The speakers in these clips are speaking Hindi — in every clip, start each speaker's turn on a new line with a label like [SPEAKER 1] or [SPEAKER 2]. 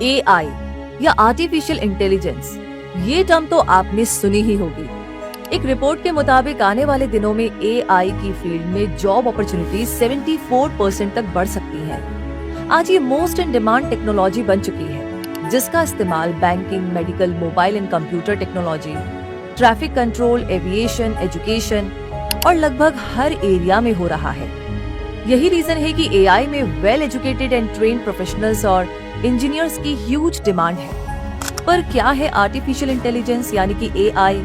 [SPEAKER 1] एआई या आर्टिफिशियल इंटेलिजेंस, ये टर्म तो आपने सुनी ही होगी। एक रिपोर्ट के मुताबिक आने वाले दिनों में एआई की फील्ड में जॉब अपॉर्चुनिटीज 74% तक बढ़ सकती हैं। आज ये मोस्ट इन डिमांड टेक्नोलॉजी बन चुकी है, जिसका इस्तेमाल banking, medical, mobile and computer technology, traffic control, aviation, education और लगभग हर एरिया में हो रहा है। यही रीजन है कि एआई में well educated and trained professionals और इंजीनियर्स की ह्यूज डिमांड है। पर क्या है आर्टिफिशियल इंटेलिजेंस यानी कि एआई?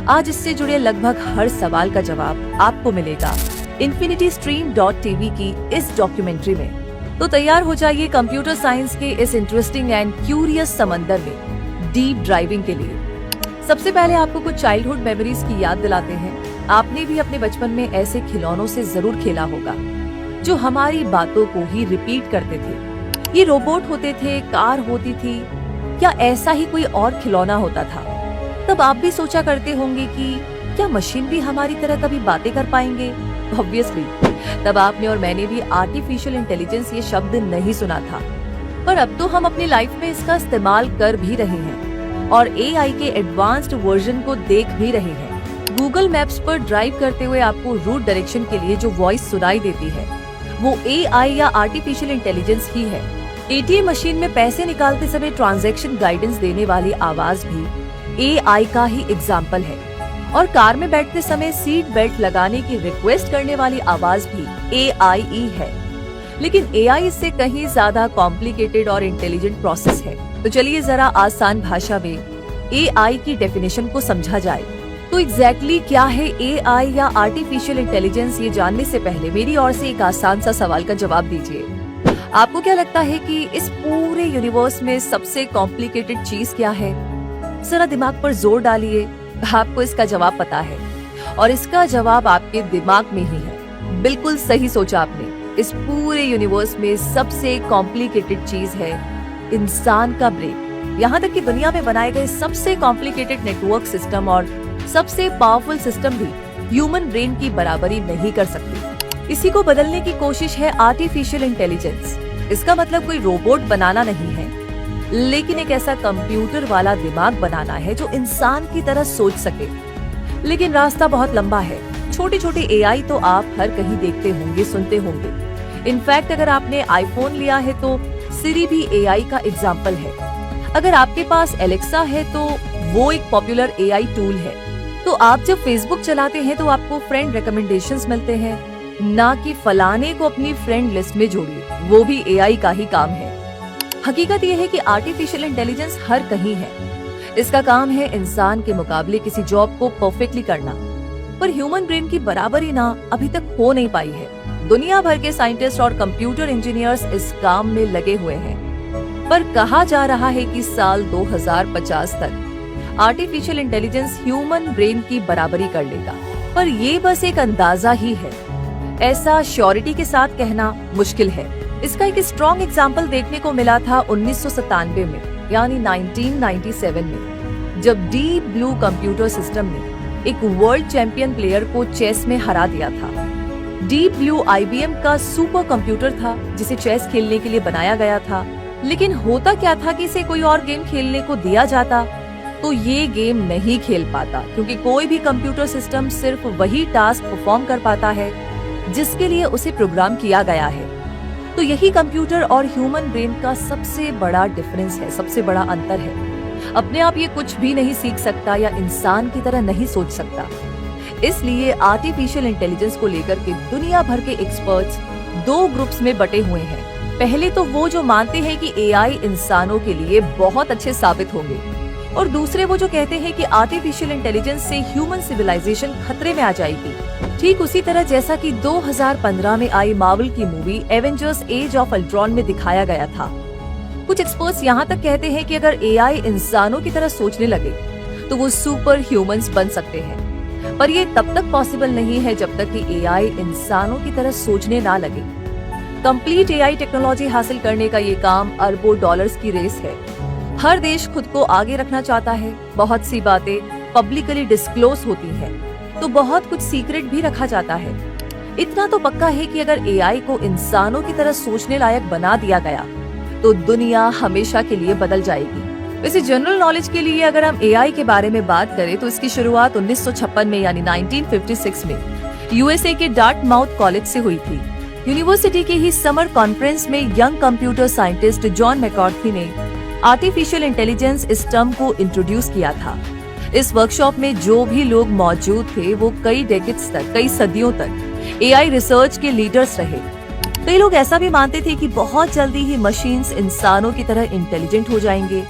[SPEAKER 1] आज इससे जुड़े लगभग हर सवाल का जवाब आपको मिलेगा infinitystream.tv की इस डॉक्यूमेंट्री में। तो तैयार हो जाइए कंप्यूटर साइंस के इस इंटरेस्टिंग एंड क्यूरियस समंदर में डीप ड्राइविंग के लिए। सबसे पहले आपको कुछ चाइल्डहुड मेमोरीज की याद दिलाते हैं। आपने भी अपने बचपन में ऐसे खिलौनों से जरूर खेला होगा जो हमारी बातों को ही रिपीट करते थे। ये रोबोट होते थे, कार होती थी या ऐसा ही कोई और खिलौना होता था। तब आप भी सोचा करते होंगे कि क्या मशीन भी हमारी तरह कभी बातें कर पाएंगे? ऑब्वियसली तब आपने और मैंने भी आर्टिफिशियल इंटेलिजेंस ये शब्द नहीं सुना था, पर अब तो हम अपनी लाइफ में इसका इस्तेमाल कर भी रहे हैं और एआई के एडवांस्ड वर्जन को देख भी रहे हैं। गूगल मैप्स पर ड्राइव करते हुए आपको रूट डायरेक्शन के लिए जो वॉइस सुनाई देती है वो एआई या आर्टिफिशियल इंटेलिजेंस ही है। एटीएम मशीन में पैसे निकालते समय ट्रांजैक्शन गाइडेंस देने वाली आवाज भी एआई का ही एग्जाम्पल है और कार में बैठते समय सीट बेल्ट लगाने की रिक्वेस्ट करने वाली आवाज भी एआई ही है। लेकिन एआई इससे कहीं ज्यादा कॉम्प्लिकेटेड और इंटेलिजेंट प्रोसेस है। तो चलिए जरा आसान भाषा में एआई की डेफिनेशन को समझा जाए। तो एग्जैक्टली क्या है एआई या आर्टिफिशियल इंटेलिजेंस, ये जानने से पहले मेरी ओर से एक आसान सा सवाल का जवाब दीजिए। आपको क्या लगता है कि इस पूरे यूनिवर्स में सबसे कॉम्प्लिकेटेड चीज क्या है? जरा दिमाग पर जोर डालिए, आपको इसका जवाब पता है और इसका जवाब आपके दिमाग में ही है। बिल्कुल सही सोचा आपने। इस पूरे यूनिवर्स में सबसे कॉम्प्लिकेटेड चीज है इंसान का ब्रेन। यहाँ तक कि दुनिया में बनाए गए सबसे कॉम्प्लिकेटेड नेटवर्क सिस्टम और सबसे पावरफुल सिस्टम भी ह्यूमन ब्रेन की बराबरी नहीं कर सकती। इसी को बदलने की कोशिश है आर्टिफिशियल इंटेलिजेंस। इसका मतलब कोई रोबोट बनाना नहीं है, लेकिन एक ऐसा कंप्यूटर वाला दिमाग बनाना है जो इंसान की तरह सोच सके। लेकिन रास्ता बहुत लंबा है। छोटे छोटे एआई तो आप हर कहीं देखते होंगे, सुनते होंगे। इनफैक्ट अगर आपने आईफोन लिया है तो सिरी भी एआई का एग्जाम्पल है। अगर आपके पास एलेक्सा है तो वो एक पॉपुलर एआई टूल है। तो आप जब फेसबुक चलाते हैं तो आपको फ्रेंड रिकमेंडेशंस मिलते हैं, ना कि फलाने को अपनी फ्रेंड लिस्ट में जोड़िए, वो भी एआई का ही काम है। हकीकत ये है कि आर्टिफिशियल इंटेलिजेंस हर कहीं है। इसका काम है इंसान के मुकाबले किसी जॉब को परफेक्टली करना, पर ह्यूमन ब्रेन की बराबरी ना अभी तक हो नहीं पाई है। दुनिया भर के साइंटिस्ट और कंप्यूटर इंजीनियर्स इस काम में लगे हुए हैं, पर कहा जा रहा है कि साल 2050 तक आर्टिफिशियल इंटेलिजेंस ह्यूमन ब्रेन की बराबरी कर लेगा। पर ये बस एक अंदाजा ही है, ऐसा श्योरिटी के साथ कहना मुश्किल है। इसका एक स्ट्रॉन्ग एग्जाम्पल देखने को मिला था 1997 में, यानी 1997 में, जब डीप ब्लू कंप्यूटर सिस्टम ने एक वर्ल्ड चैंपियन प्लेयर को चेस में हरा दिया था। डीप ब्लू आईबीएम का सुपर कंप्यूटर था जिसे चेस खेलने के लिए बनाया गया था। लेकिन होता क्या था कि इसे कोई और गेम खेलने को दिया जाता तो ये गेम नहीं खेल पाता, क्योंकि कोई भी कंप्यूटर सिस्टम सिर्फ वही टास्क परफॉर्म कर पाता है जिसके लिए उसे प्रोग्राम किया गया है। तो यही कंप्यूटर और ह्यूमन ब्रेन का सबसे बड़ा डिफरेंस है, सबसे बड़ा अंतर है। अपने आप ये कुछ भी नहीं सीख सकता या इंसान की तरह नहीं सोच सकता। इसलिए आर्टिफिशियल इंटेलिजेंस को लेकर के दुनिया भर के एक्सपर्ट्स दो ग्रुप्स में बटे हुए हैं। पहले तो वो जो मानते हैं कि एआई इंसानों के लिए बहुत अच्छे साबित होंगे, और दूसरे वो जो कहते हैं कि आर्टिफिशियल इंटेलिजेंस से ह्यूमन सिविलाइजेशन खतरे में आ जाएगी। ठीक उसी तरह जैसा कि 2015 में आई मार्वल की movie Avengers Age of Ultron में दिखाया गया था। कुछ एक्सपर्ट्स यहाँ तक कहते हैं कि अगर एआई इंसानों की तरह सोचने लगे तो वो सुपर ह्यूमंस बन सकते हैं, पर ये तब तक पॉसिबल नहीं है जब तक कि एआई इंसानों की तरह सोचने ना लगे। कंप्लीट एआई टेक्नोलॉजी हासिल करने का ये काम अरबों डॉलर्स की रेस है। हर देश खुद को आगे रखना चाहता है। बहुत सी बातें पब्लिकली डिस्क्लोज होती हैं, तो बहुत कुछ सीक्रेट भी रखा जाता है। इतना तो पक्का है कि अगर एआई को इंसानों की तरह सोचने लायक बना दिया गया तो दुनिया हमेशा के लिए बदल जाएगी। वैसे जनरल नॉलेज के लिए अगर हम एआई के बारे में बात करें तो इसकी शुरुआत 1956 में यानी 1956 में यूएसए के डार्टमाउथ कॉलेज से हुई थी। यूनिवर्सिटी के ही समर कॉन्फ्रेंस में young computer scientist John McCarthy ने आर्टिफिशियल इंटेलिजेंस इस टर्म को इंट्रोड्यूस किया था। इस वर्कशॉप में जो भी लोग मौजूद थे वो कई डेकेड्स तक, कई सदियों तक एआई रिसर्च के लीडर्स रहे। कई लोग ऐसा भी मानते थे कि बहुत जल्दी ही मशीन्स इंसानों की तरह इंटेलिजेंट हो जाएंगे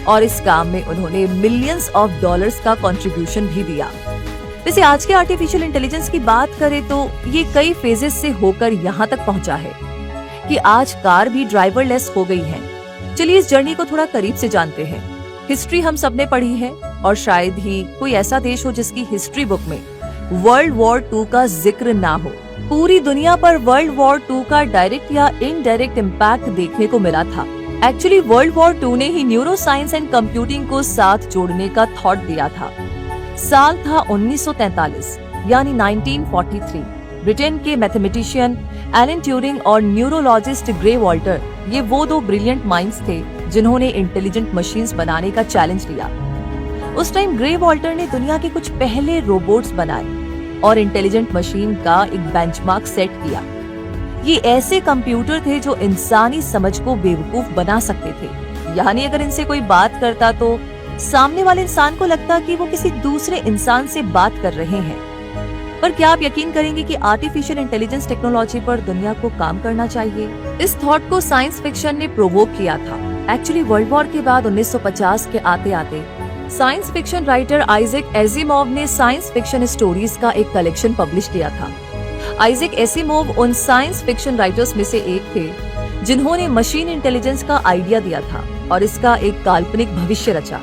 [SPEAKER 1] और इस काम में उन्होंने मिलियंस ऑफ डॉलर्स का कंट्रीब्यूशन भी दिया। वैसे आज के आर्टिफिशियल इंटेलिजेंस की बात करें तो ये कई फेजेस से होकर यहाँ तक पहुँचा है कि आज कार भी ड्राइवरलेस हो गई है। चलिए इस जर्नी को थोड़ा करीब से जानते हैं। हिस्ट्री हम सबने पढ़ी है और शायद ही कोई ऐसा देश हो जिसकी हिस्ट्री बुक में वर्ल्ड वॉर 2 का जिक्र ना हो। पूरी दुनिया पर वर्ल्ड वॉर 2 का डायरेक्ट या इनडायरेक्ट इम्पैक्ट देखने को मिला था। एक्चुअली वर्ल्ड वॉर 2 ने ही न्यूरो साइंस एंड कंप्यूटिंग को साथ जोड़ने का थॉट दिया था। साल था 1943 यानी 1943। ब्रिटेन के मैथमेटिशियन एलन ट्यूरिंग और न्यूरोलॉजिस्ट ग्रे वॉल्टर, ये वो दो ब्रिलियंट माइंड्स थे जिन्होंने इंटेलिजेंट मशीन्स बनाने का चैलेंज लिया। उस टाइम ग्रे वॉल्टर ने दुनिया के कुछ पहले रोबोट्स बनाए और इंटेलिजेंट मशीन का एक बेंचमार्क सेट किया। ये ऐसे कंप्यूटर थे जो इंसानी समझ को बेवकूफ बना सकते थे। यानी अगर इनसे कोई बात करता तो सामने वाले इंसान को लगता कि वो किसी दूसरे इंसान से बात कर रहे हैं। पर क्या आप यकीन करेंगे कि आर्टिफिशियल इंटेलिजेंस टेक्नोलॉजी पर दुनिया को काम करना चाहिए? इस थॉट को साइंस फिक्शन ने प्रोवोक किया था। एक्चुअली वर्ल्ड वॉर के बाद 1950 के आते आते science fiction writer Isaac Asimov ने साइंस फिक्शन स्टोरीज का एक कलेक्शन पब्लिश किया था। आइजैक एसिमोव उन साइंस फिक्शन राइटर्स में से एक थे जिन्होंने मशीन इंटेलिजेंस का आइडिया दिया था और इसका एक काल्पनिक भविष्य रचा।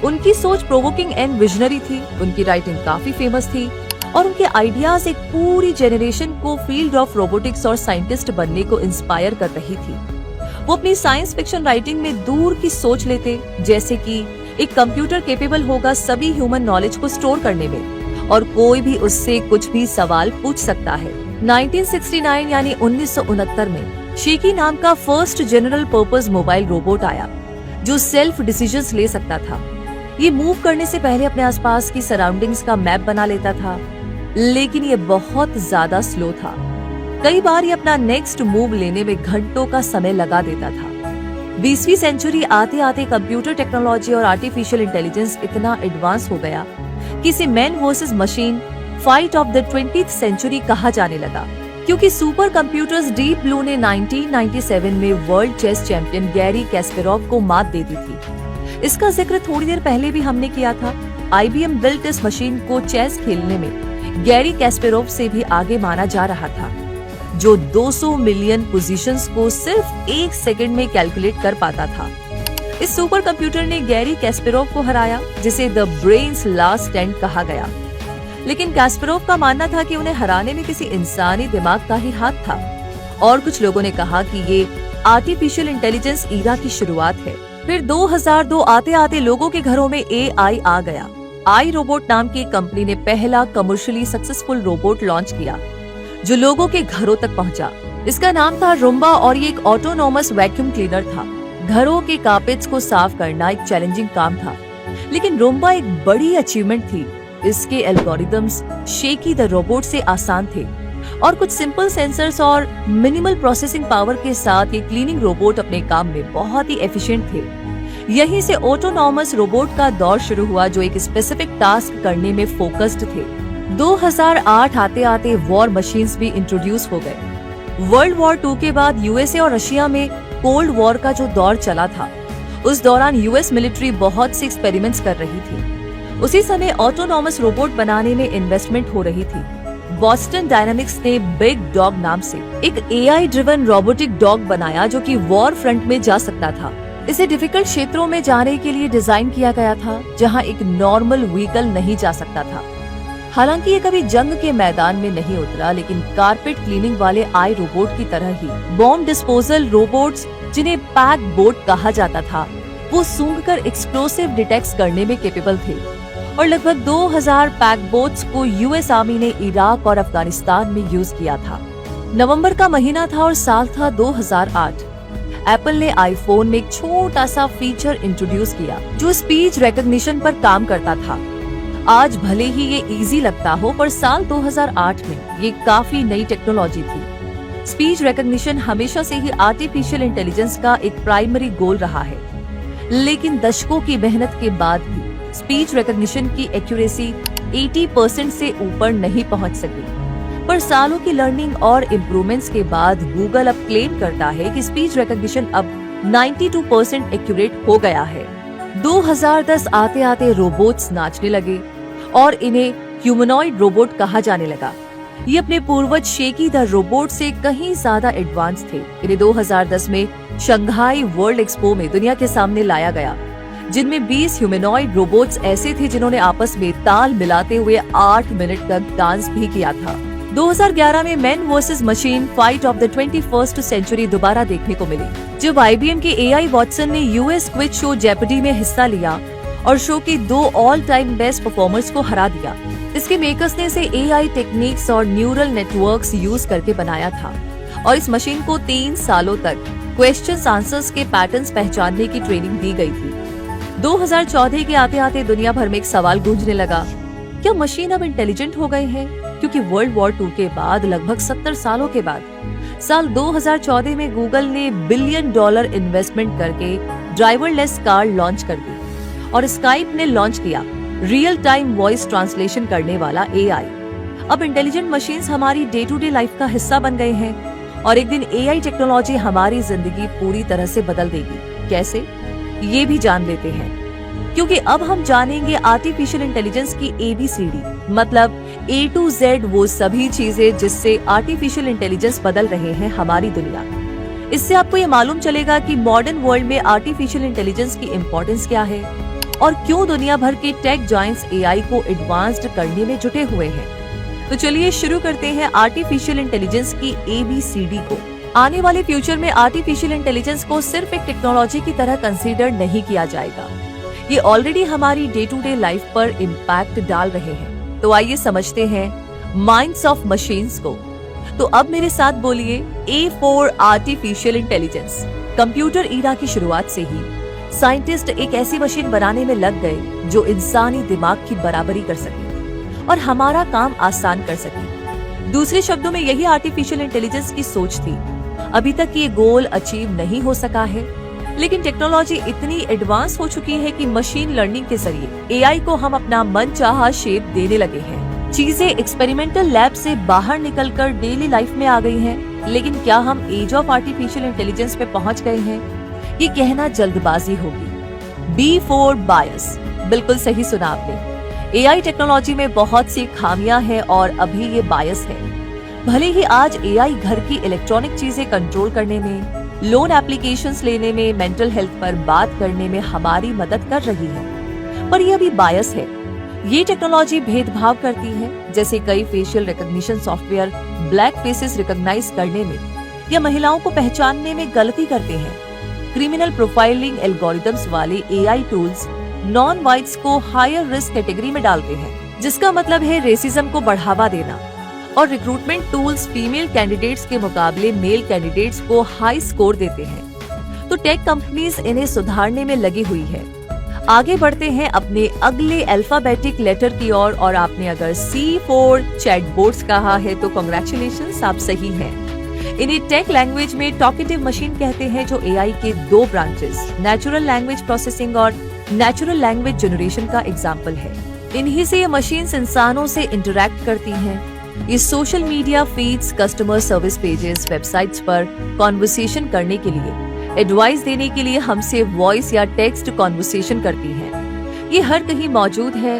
[SPEAKER 1] उनकी सोच प्रोवोकिंग एंड विजनरी थी, उनकी राइटिंग काफी फेमस थी और उनके आइडियाज एक पूरी जेनरेशन को फील्ड ऑफ रोबोटिक्स और साइंटिस्ट बनने को इंस्पायर कर रही थी। वो अपनी साइंस फिक्शन राइटिंग में दूर की सोच लेते, जैसे कि एक कंप्यूटर केपेबल होगा सभी ह्यूमन नॉलेज को स्टोर करने में और कोई भी उससे कुछ भी सवाल पूछ सकता है। 1969 यानी 1969 में शीकी नाम का first general purpose mobile robot आया जो सेल्फ डिसीजंस ले सकता था। ये मूव करने से पहले अपने आसपास की सराउंडिंग्स का मैप बना लेता था, लेकिन ये बहुत ज्यादा स्लो था। कई बार ये अपना नेक्स्ट मूव लेने में घंटों का समय लगा देता था। 20वीं सेंचुरी आते आते कंप्यूटर टेक्नोलॉजी और आर्टिफिशियल इंटेलिजेंस इतना एडवांस हो गया कि इसे man versus machine fight of the 20th century कहा जाने लगा, क्योंकि सुपर कंप्यूटर्स डीप ब्लू ने 1997 में वर्ल्ड चेस चैंपियन गैरी कैस्पेरोव को मात दे दी थी। इसका जिक्र थोड़ी देर पहले भी हमने किया था। IBM बिल्ट इस मशीन को चेस खेलने में गैरी कैस्पेरोव से भी आगे माना जा रहा था, जो 200 मिलियन पोजीशंस को सिर्फ 1 सेकंड में कैलकुलेट कर पाता था। इस सुपर कंप्यूटर ने गैरी कैस्पेरोव को हराया, जिसे द ब्रेन्स लास्ट स्टैंड कहा गया। लेकिन कैस्पेरोव का मानना था कि उन्हें हराने में किसी इंसानी दिमाग का ही हाथ था, और कुछ लोगों ने कहा कि ये आर्टिफिशियल इंटेलिजेंस ईरा की शुरुआत है। फिर 2002 आते आते लोगों के घरों में AI आ गया। आई रोबोट नाम की कंपनी ने पहला कमर्शियली सक्सेसफुल रोबोट लॉन्च किया जो लोगों के घरों तक पहुंचा। इसका नाम था रूम्बा और ये एक ऑटोनोमस वैक्यूम क्लीनर था। घरों के कार्पेट्स को साफ करना एक चैलेंजिंग काम था, लेकिन रूम्बा एक बड़ी अचीवमेंट थी। इसके एल्गोरिदम्स शेकी द रोबोट से आसान थे और कुछ सिंपल सेंसर्स और मिनिमल प्रोसेसिंग पावर के साथ ये क्लीनिंग रोबोट अपने काम में बहुत ही एफिशिएंट थे। यहीं से ऑटोनॉमस रोबोट का दौर शुरू हुआ जो एक स्पेसिफिक टास्क करने में फोकस्ड थे। 2008 आते आते वॉर मशीन्स भी इंट्रोड्यूस हो गए। वर्ल्ड वॉर 2 के बाद USA और रशिया में कोल्ड वॉर का जो दौर चला था, उस दौरान US मिलिट्री बहुत से एक्सपेरिमेंट्स कर रही थी। उसी समय ऑटोनॉमस रोबोट बनाने में इन्वेस्टमेंट हो रही थी। बॉस्टन डायनामिक्स ने बिग डॉग नाम से एक AI ड्रिवन रोबोटिक डॉग बनाया जो कि वॉर फ्रंट में जा सकता था। इसे डिफिकल्ट क्षेत्रों में जाने के लिए डिजाइन किया गया था जहां एक नॉर्मल व्हीकल नहीं जा सकता था। हालांकि ये कभी जंग के मैदान में नहीं उतरा, लेकिन कारपेट क्लीनिंग वाले आई रोबोट की तरह ही बॉम्ब डिस्पोजल रोबोट्स, जिन्हें पैक बोट कहा जाता था, वो सूंघकर एक्सप्लोसिव डिटेक्ट करने में कैपेबल थे और लगभग 2000 पैक बोट्स को US आर्मी ने इराक और अफगानिस्तान में यूज किया था। नवंबर का महीना था और साल था 2008। एप्पल ने आईफोन में एक छोटा सा फीचर इंट्रोड्यूस किया जो स्पीच रिकॉग्निशन पर काम करता था। आज भले ही ये इजी लगता हो, पर साल 2008 में ये काफी नई टेक्नोलॉजी थी। स्पीच रिकॉग्निशन हमेशा से ही आर्टिफिशियल इंटेलिजेंस का एक प्राइमरी गोल रहा है, लेकिन दशकों की मेहनत के बाद भी स्पीच रिकॉग्निशन की एक्यूरेसी 80% से ऊपर नहीं पहुंच सकी। पर सालों की लर्निंग और इम्प्रूवमेंट्स के बाद गूगल अब क्लेम करता है कि स्पीच रिकॉग्निशन अब 92% एक्यूरेट हो गया है। 2010 आते आते रोबोट्स नाचने लगे और इन्हें ह्यूमनॉइड रोबोट कहा जाने लगा। ये अपने पूर्वज शेकी द रोबोट से कहीं ज्यादा एडवांस थे। इन्हें 2010 में शंघाई वर्ल्ड एक्सपो में दुनिया के सामने लाया गया, जिनमें 20 ह्यूमनॉइड रोबोट्स ऐसे थे जिन्होंने आपस में ताल मिलाते हुए 8 मिनट तक डांस भी किया था। 2011 में man versus machine fight of the 21st century दोबारा देखने को मिली, जब IBM के AI वॉटसन ने US क्विज शो जेपडी में हिस्सा लिया और शो के 2 ऑल टाइम बेस्ट परफॉर्मर्स को हरा दिया। इसके मेकर्स ने इसे AI टेक्निक्स और न्यूरल नेटवर्क्स यूज करके बनाया था और इस मशीन को 3 सालों तक क्वेश्चंस आंसर्स के पैटर्न्स पहचानने की ट्रेनिंग दी गई थी। 2014 के आते आते दुनिया भर में एक सवाल गूंजने लगा, क्या मशीन अब इंटेलिजेंट हो गए हैं? क्योंकि वर्ल्ड वॉर 2 के बाद लगभग 70 सालों के बाद साल 2014 में गूगल ने $1 बिलियन इन्वेस्टमेंट करके ड्राइवरलेस कार लॉन्च कर दी और स्काइप ने लॉन्च किया रियल टाइम वॉइस ट्रांसलेशन करने वाला AI। अब इंटेलिजेंट मशीन्स हमारी डे टू डे लाइफ का हिस्सा बन गए हैं और एक दिन AI टेक्नोलॉजी हमारी जिंदगी पूरी तरह से बदल देगी। कैसे, ये भी जान लेते हैं, क्योंकि अब हम जानेंगे आर्टिफिशियल इंटेलिजेंस की ABCD, मतलब A to Z वो सभी चीजें जिससे आर्टिफिशियल इंटेलिजेंस बदल रहे हैं हमारी दुनिया। इससे आपको ये मालूम चलेगा कि मॉडर्न वर्ल्ड में आर्टिफिशियल इंटेलिजेंस की इम्पोर्टेंस क्या है और क्यों दुनिया भर के टेक जायंट्स AI को एडवांस्ड करने में जुटे हुए हैं। तो चलिए शुरू करते हैं आर्टिफिशियल इंटेलिजेंस की ABCD को। आने वाले फ्यूचर में आर्टिफिशियल इंटेलिजेंस को सिर्फ एक टेक्नोलॉजी की तरह कंसीडर नहीं किया जाएगा। ये ऑलरेडी हमारी डे टू डे लाइफ पर इम्पैक्ट डाल रहे हैं। तो आइए समझते हैं माइंड्स ऑफ मशीन्स को। तो अब मेरे साथ बोलिए A for artificial intelligence. Computer era की शुरुआत से ही साइंटिस्ट एक ऐसी मशीन बनाने में लग गए जो इंसानी दिमाग की बराबरी कर सके और हमारा काम आसान कर सके। दूसरे शब्दों में यही आर्टिफिशियल इंटेलिजेंस की सोच थी। अभी तक ये गोल अचीव नहीं हो सका है, लेकिन टेक्नोलॉजी इतनी एडवांस हो चुकी है कि मशीन लर्निंग के जरिए AI को हम अपना मनचाहा शेप देने लगे हैं। चीजें एक्सपेरिमेंटल लैब से बाहर निकलकर डेली लाइफ में आ गई हैं, लेकिन क्या हम एज ऑफ आर्टिफिशियल इंटेलिजेंस पे पहुंच गए हैं? ये कहना जल्दबाजी होगी। B फॉर बायस। बिल्कुल सही सुना आपने। AI टेक्नोलॉजी में बहुत सी खामियां हैं और अभी ये बायस है। भले ही आज AI घर की इलेक्ट्रॉनिक चीजें कंट्रोल करने में, लोन एप्लीकेशंस लेने में, मेंटल हेल्थ पर बात करने में हमारी मदद कर रही है, पर यह भी बायस है। ये टेक्नोलॉजी भेदभाव करती है, जैसे कई facial recognition software black faces recognize करने में या महिलाओं को पहचानने में गलती करते हैं। क्रिमिनल प्रोफाइलिंग एल्गोरिथम्स वाले AI टूल्स नॉन व्हाइट्स को हायर रिस्क कैटेगरी में डालते हैं, जिसका मतलब है रेसिज्म को बढ़ावा देना। और रिक्रूटमेंट टूल्स फीमेल कैंडिडेट्स के मुकाबले मेल कैंडिडेट्स को हाई स्कोर देते हैं। तो टेक कंपनीज इन्हें सुधारने में लगी हुई है। आगे बढ़ते हैं अपने अगले अल्फाबेटिक लेटर की ओर और आपने अगर C फॉर चैटबॉट्स कहा है तो कांग्रेचुलेशंस, आप सही हैं। इन्हें टेक लैंग्वेज में टॉकेटिव मशीन कहते हैं, जो AI के 2 ब्रांचेस नेचुरल लैंग्वेज प्रोसेसिंग और नेचुरल लैंग्वेज जनरेशन का एग्जाम्पल है। इन्हीं से ये मशीन्स इंसानों से इंटरैक्ट करती हैं। ये social media feeds, customer service pages, websites पर कॉन्वर्सेशन करने के लिए, एडवाइस देने के लिए हमसे वॉइस या टेक्स्ट कॉन्वर्सेशन करती हैं। ये हर कहीं मौजूद है।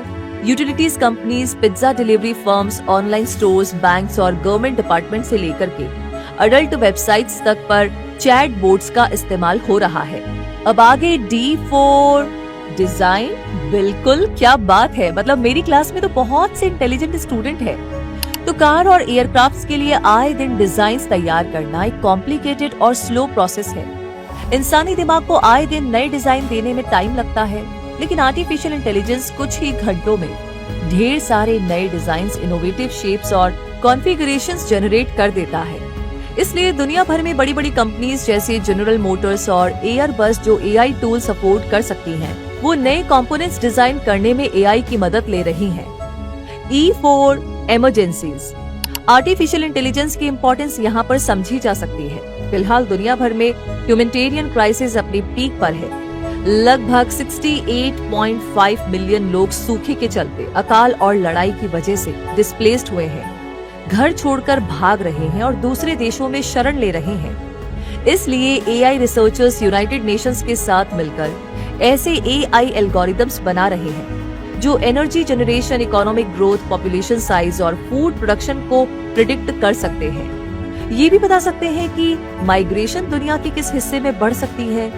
[SPEAKER 1] Utilities companies, pizza delivery firms, online stores, banks और गवर्नमेंट डिपार्टमेंट से लेकर के अडल्ट वेबसाइट्स तक पर चैट बोट्स का इस्तेमाल हो रहा है। अब आगे D फॉर डिजाइन। बिल्कुल, क्या बात है। मतलब मेरी क्लास में तो बहुत से इंटेलिजेंट स्टूडेंट है। तो कार और एयरक्राफ्ट्स के लिए आए दिन डिजाइन्स तैयार करना एक कॉम्प्लिकेटेड और स्लो प्रोसेस है। इंसानी दिमाग को आए दिन नए डिजाइन देने में टाइम लगता है, लेकिन आर्टिफिशियल इंटेलिजेंस कुछ ही घंटों में ढेर सारे नए डिजाइन्स, इनोवेटिव शेप्स और कॉन्फ़िगरेशंस जनरेट कर देता है। इसलिए दुनिया भर में बड़ी बड़ी कंपनीज जैसे जनरल मोटर्स और एयरबस जो एआई टूल सपोर्ट कर सकती हैं, वो नए कंपोनेंट्स डिजाइन करने में एआई की मदद ले रही हैं। E4 emergencies. आर्टिफिशियल इंटेलिजेंस की इम्पोर्टेंस यहाँ पर समझी जा सकती है। फिलहाल दुनिया भर में ह्यूमैनिटेरियन क्राइसिस अपनी पीक पर है। लगभग 68.5 मिलियन लोग सूखे के चलते, अकाल और लड़ाई की वजह से डिस्प्लेस्ड हुए हैं, घर छोड़कर भाग रहे हैं और दूसरे देशों में शरण ले रहे हैं। इसलिए एआई रिसर्चर्स यूनाइटेड नेशंस के साथ मिलकर ऐसे एआई एल्गोरिदम्स बना रहे हैं जो energy generation, economic growth, population size और फूड प्रोडक्शन को प्रिडिक्ट कर सकते हैं। ये भी बता सकते हैं कि माइग्रेशन दुनिया के किस हिस्से में बढ़ सकती है।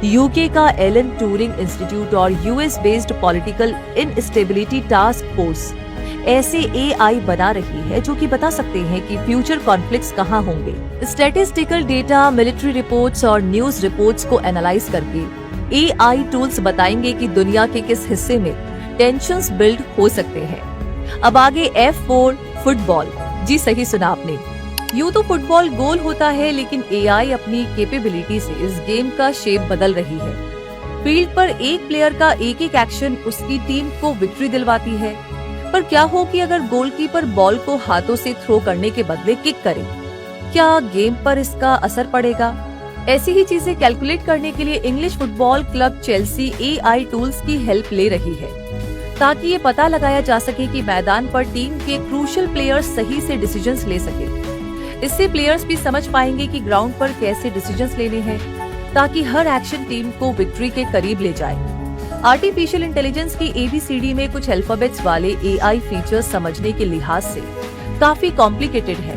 [SPEAKER 1] यूके का एलन ट्यूरिंग इंस्टीट्यूट और US based political instability task force ऐसे एआई बना रही है जो कि बता सकते हैं कि फ्यूचर कॉन्फ्लिक्ट्स कहां होंगे। स्टैटिस्टिकल डेटा, मिलिट्री रिपोर्ट्स और न्यूज रिपोर्ट्स को एनालाइज करके एआई टूल्स बताएंगे कि दुनिया के किस हिस्से में टेंशंस बिल्ड हो सकते हैं। अब आगे F4 फुटबॉल। जी सही सुना आपने। यूं तो फुटबॉल गोल होता है, लेकिन एआई अपनी कैपेबिलिटी से इस गेम का शेप बदल रही है। फील्ड पर एक प्लेयर का एक एक एक्शन उसकी टीम को विक्ट्री दिलवाती है। पर क्या हो कि अगर गोलकीपर बॉल को हाथों से थ्रो करने के बदले किक करे, क्या गेम पर इसका असर पड़ेगा? ऐसी ही चीजें कैलकुलेट करने के लिए English football club Chelsea AI tools की हेल्प ले रही है, ताकि ये पता लगाया जा सके कि मैदान पर टीम के क्रूशियल प्लेयर्स सही से डिसीजंस ले सके। इससे प्लेयर्स भी समझ पाएंगे कि ग्राउंड पर कैसे डिसीजंस लेने हैं, ताकि हर एक्शन टीम को विक्ट्री के करीब ले जाए। आर्टिफिशियल इंटेलिजेंस की ABCD में कुछ अल्फाबेट्स वाले एआई फीचर्स समझने के लिहाज से काफी कॉम्प्लिकेटेड है,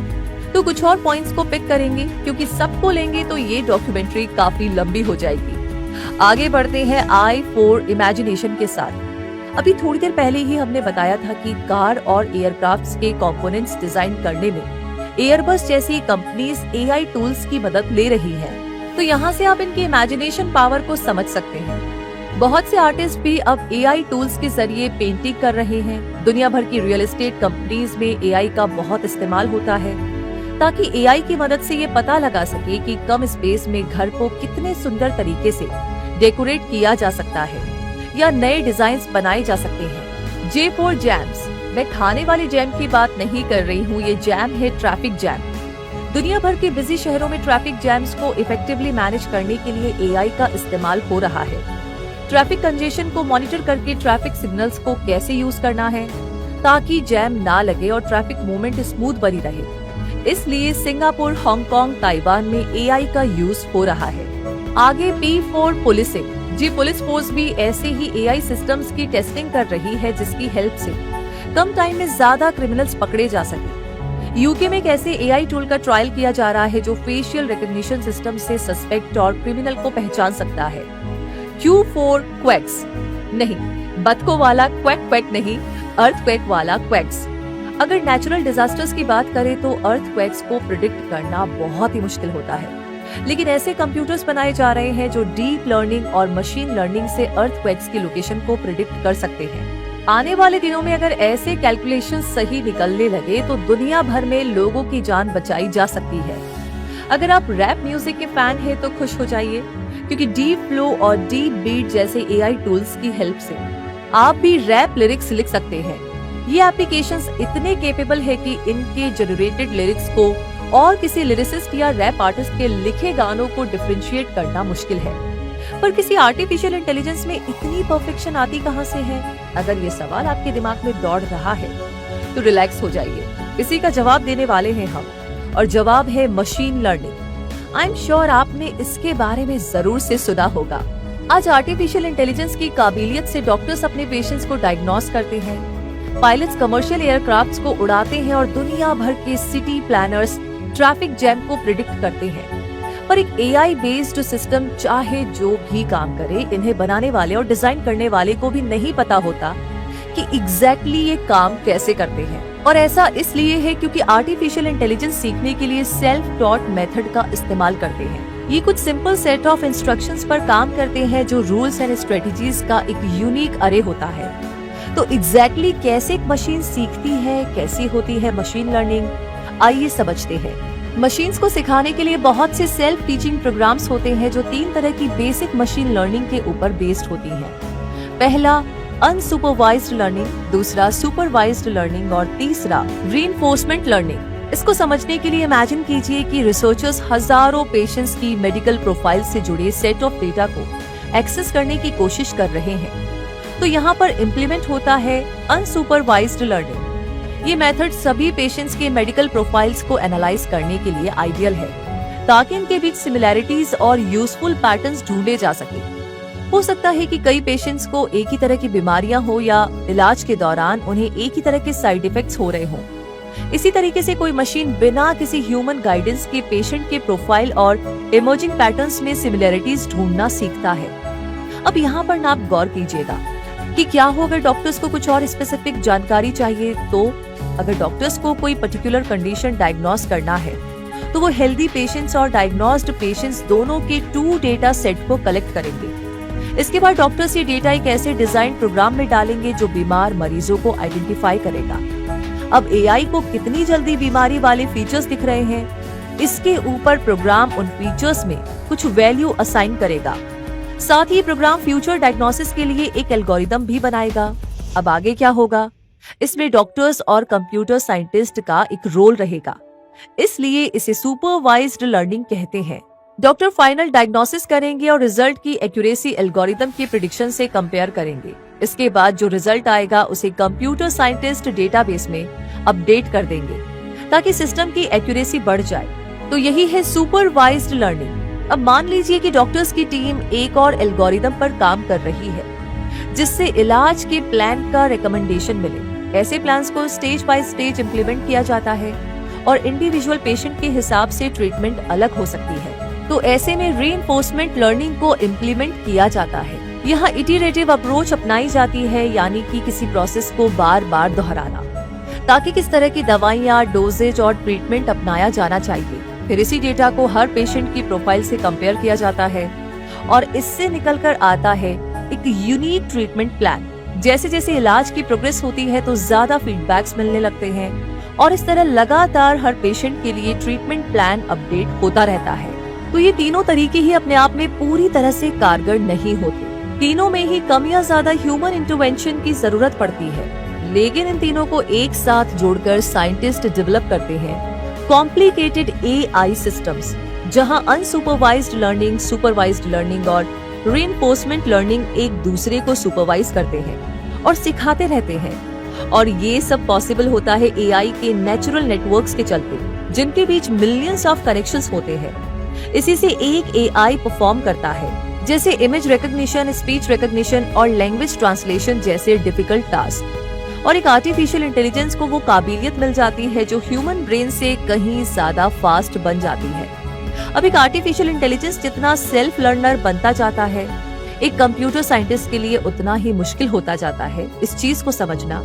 [SPEAKER 1] तो कुछ और पॉइंट्स को पिक करेंगे, क्योंकि सबको लेंगे तो ये डॉक्यूमेंट्री काफी लंबी हो जाएगी। आगे बढ़ते हैं I4 इमेजिनेशन के साथ। अभी थोड़ी देर पहले ही हमने बताया था कि कार और एयरक्राफ्ट्स के कंपोनेंट्स डिजाइन करने में एयरबस जैसी कंपनीज एआई टूल्स की मदद ले रही है। तो यहाँ से आप इनकी इमेजिनेशन पावर को समझ सकते हैं। बहुत से आर्टिस्ट भी अब एआई टूल्स के जरिए पेंटिंग कर रहे हैं। दुनिया भर की रियल एस्टेट कंपनीज में एआई का बहुत इस्तेमाल होता है, ताकि एआई की मदद से ये पता लगा सके कि कम स्पेस में घर को कितने सुंदर तरीके से डेकोरेट किया जा सकता है या नए डिजाइन बनाए जा सकते हैं। J4 jams. मैं खाने वाले जैम की बात नहीं कर रही हूँ, ये जैम है ट्रैफिक जैम। दुनिया भर के बिजी शहरों में ट्रैफिक जैम्स को इफेक्टिवली मैनेज करने के लिए एआई का इस्तेमाल हो रहा है। ट्रैफिक कंजेशन को मॉनिटर करके ट्रैफिक सिग्नल्स को कैसे यूज करना है ताकि जैम ना लगे और ट्रैफिक मूवमेंट स्मूथ बनी रहे। इसलिए सिंगापुर, हांगकांग, ताइवान में एआई का यूज हो रहा है। आगे P4 पुलिसिंग। जी, पुलिस फोर्स भी ऐसे ही एआई सिस्टम्स की टेस्टिंग कर रही है, जिसकी हेल्प से कम टाइम में ज्यादा क्रिमिनल्स पकड़े जा सके। यूके में एक ऐसे एआई टूल का ट्रायल किया जा रहा है जो फेशियल रिकॉग्निशन सिस्टम से सस्पेक्ट और क्रिमिनल को पहचान सकता है। Q4 quakes. नहीं, बतखों वाला क्वेक क्वेक नहीं, अर्थक्वेक वाला क्वेक्स। अगर नेचुरल डिजास्टर्स की बात करें तो अर्थक्वेक्स को प्रिडिक्ट करना बहुत ही मुश्किल होता है, लेकिन ऐसे कंप्यूटर्स बनाए जा रहे हैं जो डीप लर्निंग और मशीन लर्निंग से अर्थक्वेक्स की लोकेशन को प्रिडिक्ट कर सकते हैं। आने वाले दिनों में अगर ऐसे कैलकुलेशन सही निकलने लगे तो दुनिया भर में लोगों की जान बचाई जा सकती है। अगर आप रैप म्यूजिक के फैन हैं तो खुश हो जाइए, क्योंकि डीप फ्लो और डीप बीट जैसे एआई टूल्स की हेल्प से आप भी रैप लिरिक्स लिख सकते हैं। ये एप्लीकेशंस इतने केपेबल है कि इनके जनरेटेड लिरिक्स को और किसी लिरिसिस्ट या रैप आर्टिस्ट के लिखे गानों को डिफरेंशिएट करना मुश्किल है। पर किसी आर्टिफिशियल इंटेलिजेंस में इतनी परफेक्शन आती कहां से है? अगर ये सवाल आपके दिमाग में दौड़ रहा है तो रिलैक्स हो जाइए, इसी का जवाब देने वाले हैं हम, और जवाब है machine learning. I am sure आपने इसके बारे में जरूर से सुना होगा। आज आर्टिफिशियल इंटेलिजेंस की काबिलियत से डॉक्टर्स अपने पेशेंट्स को डायग्नोस करते हैं, पायलट्स कमर्शियल एयरक्राफ्ट्स को उड़ाते हैं और दुनिया भर के सिटी प्लानर्स ट्रैफिक जैम को प्रिडिक्ट करते हैं। पर एक एआई बेस्ड सिस्टम चाहे जो भी काम करे, इन्हें बनाने वाले और डिजाइन करने वाले को भी नहीं पता होता कि एग्जैक्टली ये काम कैसे करते हैं। और ऐसा इसलिए है क्योंकि आर्टिफिशियल इंटेलिजेंस सीखने के लिए सेल्फ टॉट मेथड का इस्तेमाल करते हैं। ये कुछ सिंपल सेट ऑफ इंस्ट्रक्शंस पर काम करते हैं जो रूल्स एंड स्ट्रेटजीज का एक यूनिक अरे होता है। तो एग्जैक्टली कैसे एक मशीन सीखती है, कैसी होती है मशीन लर्निंग, आइए समझते हैं। मशीन्स को सिखाने के लिए बहुत से सेल्फ टीचिंग प्रोग्राम्स होते हैं जो 3 तरह की बेसिक मशीन लर्निंग के ऊपर बेस्ड होती हैं। पहला अनसुपरवाइज्ड लर्निंग, दूसरा सुपरवाइज्ड लर्निंग और तीसरा रीइंफोर्समेंट लर्निंग। इसको समझने के लिए इमेजिन कीजिए कि रिसर्चर्स हजारों पेशेंट्स की मेडिकल प्रोफाइल से जुड़े सेट ऑफ डेटा को एक्सेस करने की कोशिश कर रहे हैं। तो यहाँ पर इम्प्लीमेंट होता है अनसुपरवाइज्ड लर्निंग। ये मेथड सभी पेशेंट्स के मेडिकल प्रोफाइल्स को एनालाइज करने के लिए आइडियल है ताकि इनके बीच सिमिलैरिटीज और यूजफुल पैटर्न्स ढूंढे जा सके। हो सकता है कि कई पेशेंट्स को एक ही तरह की बीमारियां हो या इलाज के दौरान उन्हें एक ही तरह के साइड इफेक्ट्स हो रहे हों। इसी तरीके से कोई मशीन बिना किसी ह्यूमन गाइडेंस के पेशेंट के प्रोफाइल और इमर्जिंग पैटर्न्स में सिमिलैरिटीज ढूंढना सीखता है। अब यहाँ पर ना आप गौर कीजिएगा कि क्या हो अगर डॉक्टर्स को कुछ और स्पेसिफिक जानकारी चाहिए। तो अगर डॉक्टर्स को कोई पर्टिकुलर कंडीशन डायग्नोस करना है तो वो हेल्दी पेशेंट्स और डायग्नोस्ड पेशेंट्स दोनों के 2 डेटा सेट को कलेक्ट करेंगे। इसके बाद डॉक्टर्स ये डेटा एक ऐसे डिजाइन प्रोग्राम में डालेंगे जो बीमार मरीजों को आइडेंटिफाई करेगा। अब एआई को कितनी जल्दी बीमारी वाले फीचर्स दिख रहे हैं, इसके ऊपर प्रोग्राम उन फीचर्स में कुछ वैल्यू असाइन करेगा। साथ ही प्रोग्राम फ्यूचर डायग्नोसिस के लिए एक एल्गोरिदम भी बनाएगा। अब आगे क्या होगा, इसमें डॉक्टर्स और कंप्यूटर साइंटिस्ट का एक रोल रहेगा, इसलिए इसे सुपरवाइज्ड लर्निंग कहते हैं। डॉक्टर फाइनल डायग्नोसिस करेंगे और रिजल्ट की एक्यूरेसी एल्गोरिदम की प्रेडिक्शन से कंपेयर करेंगे। इसके बाद जो रिजल्ट आएगा उसे कंप्यूटर साइंटिस्ट डेटाबेस में अपडेट कर देंगे ताकि सिस्टम की एक्यूरेसी बढ़ जाए। तो यही है सुपरवाइज्ड लर्निंग। अब मान लीजिए कि डॉक्टर्स की टीम एक और एल्गोरिदम पर काम कर रही है जिससे इलाज के प्लान का रिकमेंडेशन मिले। ऐसे प्लान्स को स्टेज बाय स्टेज इम्प्लीमेंट किया जाता है और इंडिविजुअल पेशेंट के हिसाब से ट्रीटमेंट अलग हो सकती है। तो ऐसे में रीइंफोर्समेंट लर्निंग को इम्प्लीमेंट किया जाता है। यहाँ इटरेटिव अप्रोच अपनाई जाती है, यानी कि किसी प्रोसेस को बार बार दोहराना ताकि किस तरह की दवाइयाँ, डोजेज और ट्रीटमेंट अपनाया जाना चाहिए। फिर इसी डेटा को हर पेशेंट की प्रोफाइल से कंपेयर किया जाता है और इससे निकल कर आता है एक यूनिक ट्रीटमेंट प्लान। जैसे जैसे इलाज की प्रोग्रेस होती है तो ज्यादा फीडबैक्स मिलने लगते हैं और इस तरह लगातार हर पेशेंट के लिए ट्रीटमेंट प्लान अपडेट होता रहता है। तो ये तीनों तरीके ही अपने आप में पूरी तरह से कारगर नहीं होते। तीनों में ही कम या ज्यादा ह्यूमन इंटरवेंशन की जरूरत पड़ती है, लेकिन इन तीनों को एक साथ जोड़कर साइंटिस्ट डेवलप करते हैं कॉम्प्लिकेटेड एआई सिस्टम्स, जहां अनसुपरवाइज्ड लर्निंग, सुपरवाइज्ड लर्निंग और रीइंफोर्समेंट लर्निंग एक दूसरे को सुपरवाइज करते हैं और सिखाते रहते हैं। और ये सब पॉसिबल होता है एआई के नेचुरल नेटवर्क्स के चलते, जिनके बीच मिलियंस ऑफ कनेक्शंस होते हैं। इसी से एक एआई परफॉर्म करता है, जैसे इमेज रिकॉग्निशन, स्पीच रिकॉग्निशन और लैंग्वेज ट्रांसलेशन जैसे डिफिकल्ट टास्क। और एक आर्टिफिशियल इंटेलिजेंस को वो काबिलियत मिल जाती है जो ह्यूमन ब्रेन से कहीं ज्यादा फास्ट बन जाती है। अब एक आर्टिफिशियल इंटेलिजेंस जितना सेल्फ लर्नर बनता जाता है, एक कंप्यूटर साइंटिस्ट के लिए उतना ही मुश्किल होता जाता है इस चीज को समझना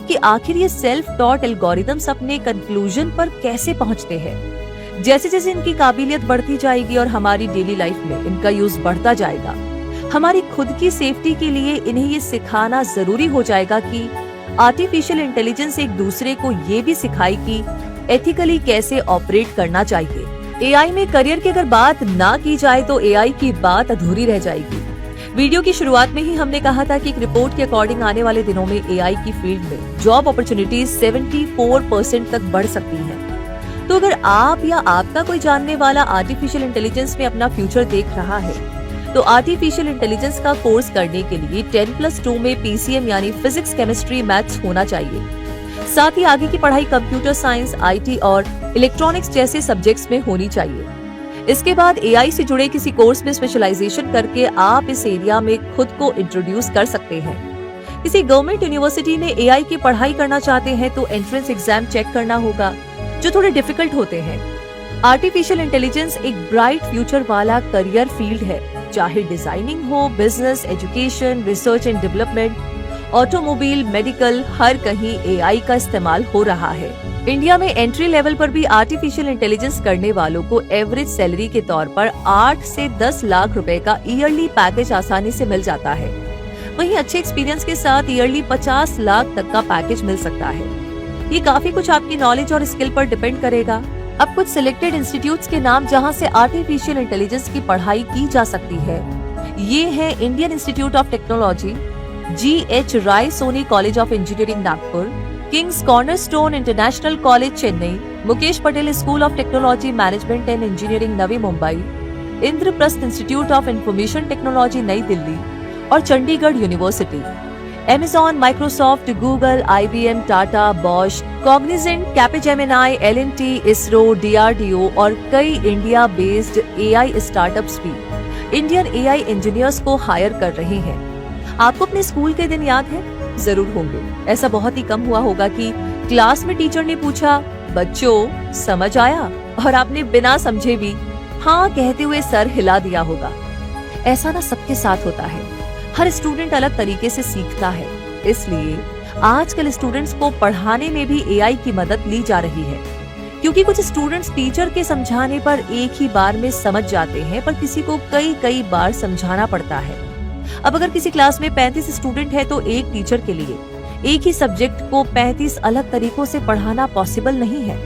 [SPEAKER 1] कि आखिर ये सेल्फ टॉट एल्गोरिदम्स अपने कंक्लूजन पर कैसे पहुंचते हैं। जैसे जैसे इनकी काबिलियत बढ़ती जाएगी और हमारी डेली लाइफ में इनका यूज बढ़ता जाएगा, हमारी खुद की सेफ्टी के लिए इन्हें ये सिखाना जरूरी हो जाएगा कि आर्टिफिशियल इंटेलिजेंस एक दूसरे को ये भी सिखाए कि एथिकली कैसे ऑपरेट करना चाहिए। एआई में करियर की अगर बात ना की जाए तो एआई की बात अधूरी रह जाएगी। वीडियो की शुरुआत में ही हमने कहा था कि एक रिपोर्ट के अकॉर्डिंग आने वाले दिनों में एआई की फील्ड में जॉब अपॉर्चुनिटीज 74% तक बढ़ सकती हैं। तो अगर आप या आपका कोई जानने वाला आर्टिफिशियल इंटेलिजेंस में अपना फ्यूचर देख रहा है तो आर्टिफिशियल इंटेलिजेंस का कोर्स करने के लिए 10+2 में पीसीएम यानी फिजिक्स, केमिस्ट्री, मैथ्स होना चाहिए। साथ ही आगे की पढ़ाई कंप्यूटर साइंस, आईटी और इलेक्ट्रॉनिक्स जैसे सब्जेक्ट्स में होनी चाहिए। इसके बाद एआई से जुड़े किसी कोर्स में स्पेशलाइजेशन करके आप इस एरिया में खुद को इंट्रोड्यूस कर सकते हैं। किसी गवर्नमेंट यूनिवर्सिटी में एआई की पढ़ाई करना चाहते हैं तो एंट्रेंस एग्जाम चेक करना होगा जो थोड़े डिफिकल्ट होते हैं। आर्टिफिशियल इंटेलिजेंस एक ब्राइट फ्यूचर वाला करियर फील्ड है, चाहे डिजाइनिंग हो, business, education, research and development, automobile, medical, हर कहीं एआई का इस्तेमाल हो रहा है। इंडिया में एंट्री लेवल पर भी आर्टिफिशियल इंटेलिजेंस करने वालों को एवरेज सैलरी के तौर पर 8 से 10 लाख रुपए का ईयरली पैकेज आसानी से मिल जाता है। वहीं अच्छे एक्सपीरियंस के साथ ईयरली 50 लाख तक का पैकेज मिल सकता है। ये काफी कुछ आपकी नॉलेज और स्किल पर डिपेंड करेगा। अब कुछ सिलेक्टेड इंस्टीट्यूट्स के नाम जहां से आर्टिफिशियल इंटेलिजेंस की पढ़ाई की जा सकती है, ये है Indian Institute of Technology, GH Raisoni College of Engineering Nagpur, Kings Cornerstone International College Chennai, Mukesh Patel School of Technology Management and Engineering Navi Mumbai, Indraprastha Institute of Information Technology नई दिल्ली और Chandigarh University. Amazon, Microsoft, Google, IBM, Tata, Bosch, Cognizant, Capgemini, L&T, ISRO, DRDO और कई इंडिया बेस्ड AI स्टार्टअप्स भी इंडियन AI इंजीनियर्स को हायर कर रहे हैं। आपको अपने स्कूल के दिन याद है? जरूर होंगे। ऐसा बहुत ही कम हुआ होगा कि क्लास में टीचर ने पूछा, बच्चों समझ आया? और आपने बिना समझे भी हाँ कहते हुए सर हिला दिया होगा। ऐसा ना सबके साथ होता है। हर स्टूडेंट अलग तरीके से सीखता है, इसलिए आजकल स्टूडेंट्स को पढ़ाने में भी AI की मदद ली जा रही है, क्योंकि कुछ स्टूडेंट्स टीचर के समझाने पर एक ही बार में समझ जाते हैं, पर किसी को कई बार समझाना पड़ता है। अब अगर किसी क्लास में 35 स्टूडेंट है तो एक टीचर के लिए एक ही सब्जेक्ट को 35 अलग तरीकों से पढ़ाना पॉसिबल नहीं है,